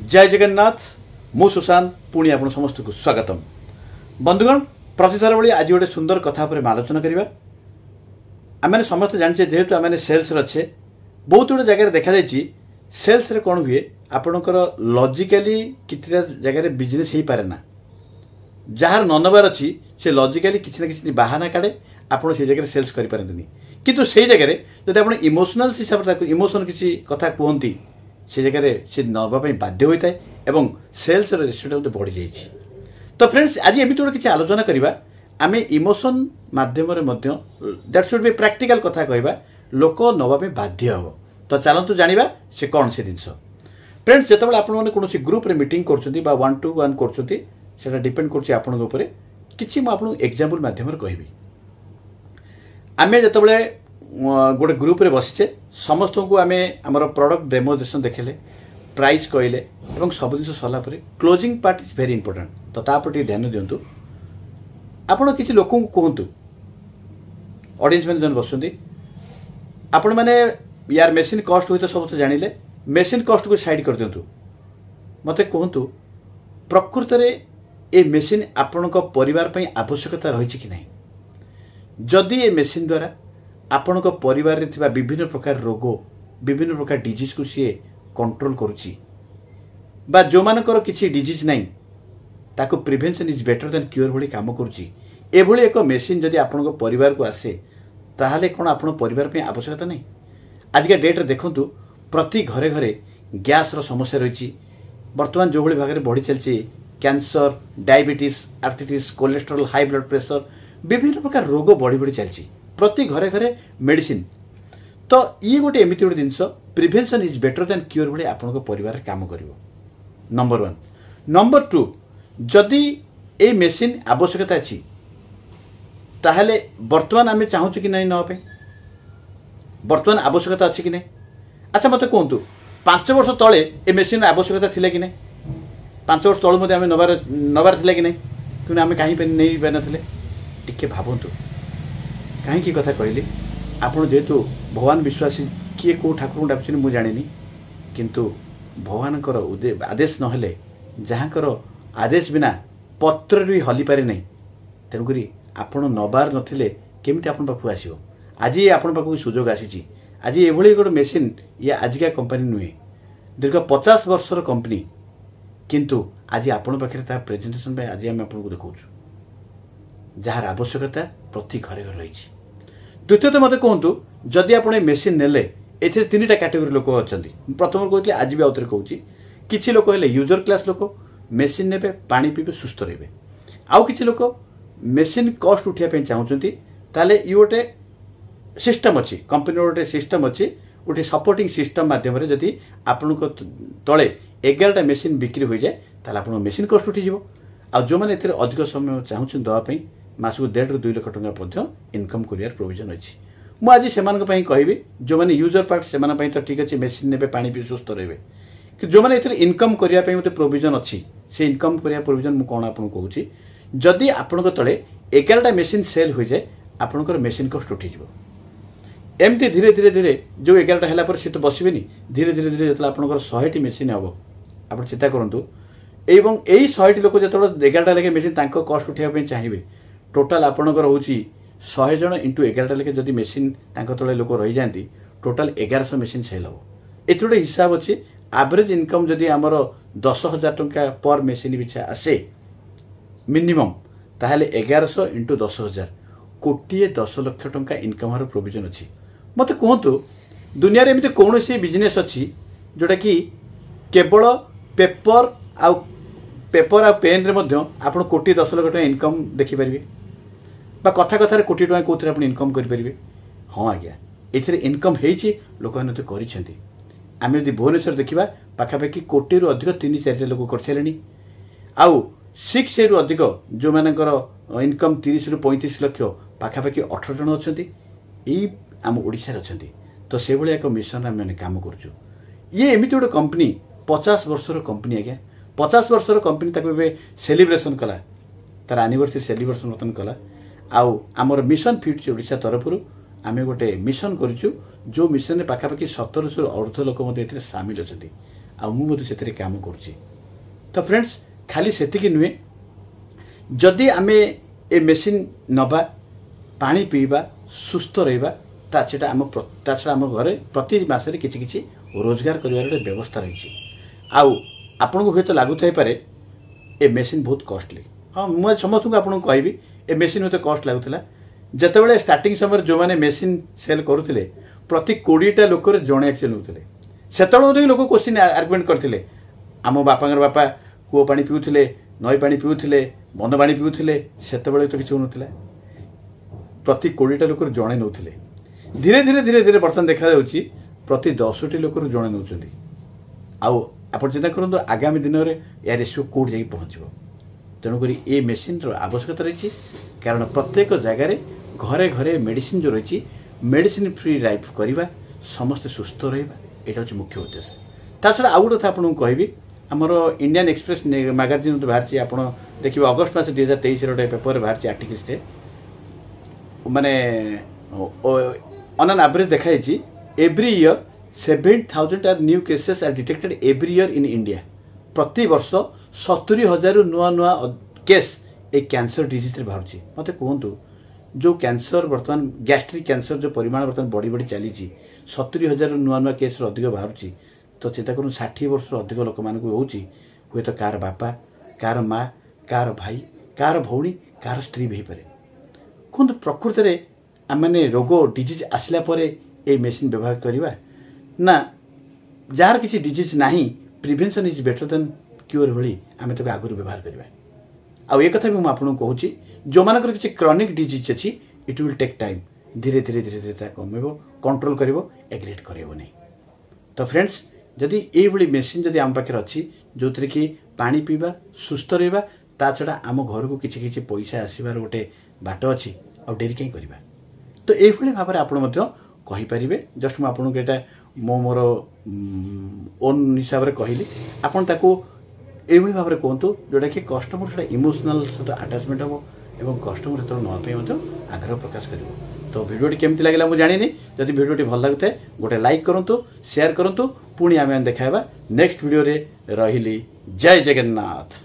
जय जगन्नाथ मु सुशांत पुणी आपण समस्त को स्वागतम। बंधुगण प्रतिथर भाई आज गोटे सुंदर कथा पर आलोचना करवा। आम समस्त जाने जेहेतु आम सेल्स अच्छे बहुत गुड़े जगह देखा सेल्स रे कौन हुए आपणकर लॉजिकली किसी जगह बिजनेस हो पारे ना जार न नबार अच्छी से लॉजिकली किसी ना किसी बाहाना काढ़े आप जगह सेल्स करें किंतु से जगह जब आप इमोशनल हिसाब से इमोशन किसी कथा कहती से जगह से नवाई बाध्य होता है एवं सेल्स रेस्टोरेंट बढ़ी जाइए। तो फ्रेंड्स आज एमती गोटे किसी आलोचना करवा आम इमोशन मध्यम दैट शुड बी प्रैक्टिकल कथा कहवा लोक नवाई बाध्य हम। तो चलतु जाना से कौन से जिनस फ्रेंड्स जिते आप ग्रुप रे मीटिंग कर 1-to-1 कर डिपेंड कर किसी मुझे एग्जांपल मध्यम कहि आम जो गोटे ग्रुप रे बसीचे समस्त को आम आम प्रोडक्ट डेमोन्स्ट्रेशन देखेले प्राइस कहले और सब जिन सरला closing part is very important. तो तापर ध्यान दिंतु आपण किसी लोक कहतु ऑडियंस मैंने जो बस आपण मैंने यार मेसीन कॉस्ट हुई तो सब जानिले मेसीन कॉस्ट को साइड कर दिंतु मत कहतु प्रकृत में ये मेसीन आपण परिवार पर आवश्यकता रही कि नहीं। जदि ये मेसीन द्वारा आपण परिवार रे थिबा विभिन्न प्रकार रोग विभिन्न प्रकार डिजीज को सी कंट्रोल करुची बा जो मानकर किसी डिजीज नहीं ताको prevention is better than cure भली काम करुची एभली एक मेसीन जदि आपण परिवार को आसे ताहले कोन आपण परिवार पे आवश्यकता नहीं। आजिका डेट रे देखंतु प्रति घरे घरे गैस रो समस्या रही वर्तमान जो भली भाग में बढ़ी चलती cancer diabetes arthritis cholesterol high blood pressure विभिन्न प्रकार रोग बढ़ी बढ़ी चलती प्रति घरे घरे मेडिसिन। तो ये गोटे एमती गोटे जिनस prevention is better than cure भली आपण परिवार काम करिवो नंबर 1। नंबर 2 जदि ए मेसीन आवश्यकता अच्छी ताहले वर्तमान आम चाहूँ कि नहीं नापे वर्तमान आवश्यकता अच्छी कि नहीं। अच्छा मत कहतु 5 वर्ष तले ए मेसीन आवश्यकता थिला कि नहीं 5 वर्ष तल आम नबार थिला कि नहीं कि आम कहीं नहीं पार नथिले टिके भावतु कहीं कथा कहली आपड़ जेहेतु भगवान विश्वासी किए कौ ठाकुर डाकुन मुझे जानी किंतु भगवान आदेश नहेले जहाँकर आदेश बिना पत्र भी हली पारे नहीं तेणुक आपण नबार नथिले केमिति आपण पाखु आसीबो। आज ये आपण पाखु सुजोग आसी आज ये गोटे मेसीन ये आजिका कंपनी नुहे दीर्घ 50 वर्षर कंपनी किंतु आज आपण पाखे प्रेजेंटेशन आज आम आपको देखा जार आवश्यकता प्रति घरे घर रही। द्वितीयतः मत कहतु जदि आप मेसीन नेले ए 3टा कैटेगरी लोक अच्छा प्रथम कहते आज भी आउे कहूँ किसी लोक है यूजर क्लास लोक मेसीन ने पानी पीबे सुस्थ रे आउ किसी लोक मेसीन कॉस्ट उठाई चाहूँगी ताले ये गोटे सिस्टम अच्छी कंपनी गोटे सिस्टम अच्छी गोटे सपोर्टिंग सिस्टम मध्यम जदि आपण तले 11टा मेसीन बिक्री हो जाए ताले आप मेसीन कॉस्ट उठी आ जो मैंने अधिक समय चाहूँ दवाई मासक 1.5 ରୁ 2 लाख टंका इनकम कर प्रोविजन अच्छी मुझे से कहि जो मैंने यूजर पार्ट से तो ठीक अच्छे मेसीन ने पानी पी सुस्थ रे कि जो मैंने इनकम करने गोटे प्रोविजन अच्छी से इनकम कर प्रोविजन मुझे कौन आपको कहूँ जदि आपण तले 11टा मेसीन सेल हो जाए आपंकर मेसीन कॉस्ट उठी एमती धीरे धीरे धीरे जो 11टा है सी तो बसबे धीरे धीरे धीरे जो आप 100टी मेसीन हम आप चिंता करूँ एवं यही 100टी लोक जो 11टा लेखे मेसीन कॉस्ट उठाई चाहिए टोटाल आपणकर हूँ 100 जन इंटू 11टा लेखे जदि मेसीन तले लोक रही जाती टोटाल 1100 मेसीन सेल हम ये गोटे हिसाब अच्छी एवरेज इनकम जदि आमर 10,000 टंका पर मेसीन पिछा आसे मिनिमम ताहले 1100 इंटू 10,000 1,10 लाख टंका इनकम हर प्रोविजन अच्छी। मत कहतु दुनिया एमती कौन सी बिजनेस अच्छी जोटा कि केवल पेपर आ पेन रे आप 1,10 लाख टंका इनकम देखिपारे कथा कथार कोटी टंका कौन आप इनकम करेंगे। हाँ आज्ञा ये इनकम होती लोक मैंने कर आम यदि भुवनेश्वर देखा पाखापाखि 1 कोटी रु अधिक 3-4 लोक कर सारे आउ 6 रु अधिक जो मानकर इनकम 30 रु 35 लाख पाखापाखि 18 जन अच्छा यही आम ओडिशा अच्छा तो से भाई एक मिशन आम काम करुँ ये एमती गोटे कंपनी 50 वर्षर कंपनी आज्ञा 50 वर्षर कंपनी ताको सेलिब्रेशन कला तार एनिवर्सरी सेलिब्रेशन बर्तन कला आउ आमर मिशन फिट ओडिशा तरफ आम गोटे मिशन करूँ जो मिशन में पाखापाखि 1700 ରୁ 18 लोक सामिल अच्छा से काम करुच्ची। तो फ्रेंड्स खाली सेतिकी नुहे, जदि आमे ए मेसीन नबा पानी पीवा सुस्थ रहिबा ताछटा आम घरे प्रति मासरे किछि किछि रोजगार करिवार गोटे व्यवस्था रही। आपको हूँ तो लगुथाई पारे ए मेसीन बहुत कॉस्टली। हाँ मुझे समस्त को आपको कहबी ए मेसीन हूँ तो कॉस्ट लगुला। जितेबाला स्टार्टिंग समय जो मैंने मेसीन सेल करुले प्रति 20टा लोक जड़े एक्चुअली नौते से लोक क्वेश्चन आर्गुमेंट करते आम बापा बापा कूओ पानी पीऊले नई पानी पीऊले बंद पानी पीऊले से तो किसी होना प्रति 20टा लोक जड़े नौते धीरे धीरे धीरे धीरे बर्तमान देखा प्रति 10टी लोक जड़े नौ आप चिंता करूँ आगामी दिन में या रेसियो कौट जा पहुँच। तेणुक ये मेसीन आवश्यकता रही कारण प्रत्येक जगार घरे घरे मेडिसिन जो रही मेडिसिन फ्री लाइफ करवा समस्ते सुस्थ रहा यहाँ हूँ मुख्य उद्देश्य। ता छड़ा आउ गोटे आपको कहबी आमर इंडियन एक्सप्रेस मैगजीन बाहर आप देखिए अगस्ट मास 2023 गोटे पेपर बाहर आर्टिकल्सटे माने ऑन एन एवरेज देखाई every year 7,000 are new cases are detected every year in India. प्रति वर्ष 70,000 नुआ नुआ केस ए कैंसर डिजीज रे बाहर। मत कहतु जो कैंसर बर्तमान गैस्ट्रिक कैंसर जो परिमाण बर्तमान बढ़ी बढ़ी चली 70,000 नुआ नुआ केस अधिक बाहर। तो चिंता करूँ 60 वर्ष अधिक लोक मान हुए तो कार बापा कार माँ कार भाई कार भौणी कार स्त्री भी पारे। कहतु प्रकृत में आम मैंने रोग डिजीज आसला ये मेसीन व्यवहार करवा ना जार किसी डिजीज ना prevention is better than cure भली आम तो आगुरी व्यवहार करवा। आउ ये कथा भी मुझे आपको कहूँ जो मानकर किसी क्रॉनिक डिजीज अच्छी इट विल टेक टाइम धीरे धीरे धीरे धीरे कमेब कंट्रोल कर एग्रेट कर। तो फ्रेंड्स जदि ये मेसीन जदि आम पाखे अच्छी जो थी कि पानी पीवा सुस्थ रहा ता छड़ा आम घर को किसी किसी पैसा आसबार गोटे बाट अच्छी आ डेरी कहीं करवा। तो ये भाव में आपरे जस्ट मुझे मो मोर ओन हिसाब से कहली आपन ताको ये भाव में कहतु जोटा कि कस्टमर से इमोशनल सहित आटाचमेंट हम और कस्टमर से नापी आग्रह प्रकाश कर। तो भिडियोटी केमती लगे मुझे जानी जदि भिडियोटी भल लगुए गोटे लाइक करूँ शेयर करूँ पुणी आम देखा नेक्स्ट भिडियो रे रही। जय जगन्नाथ।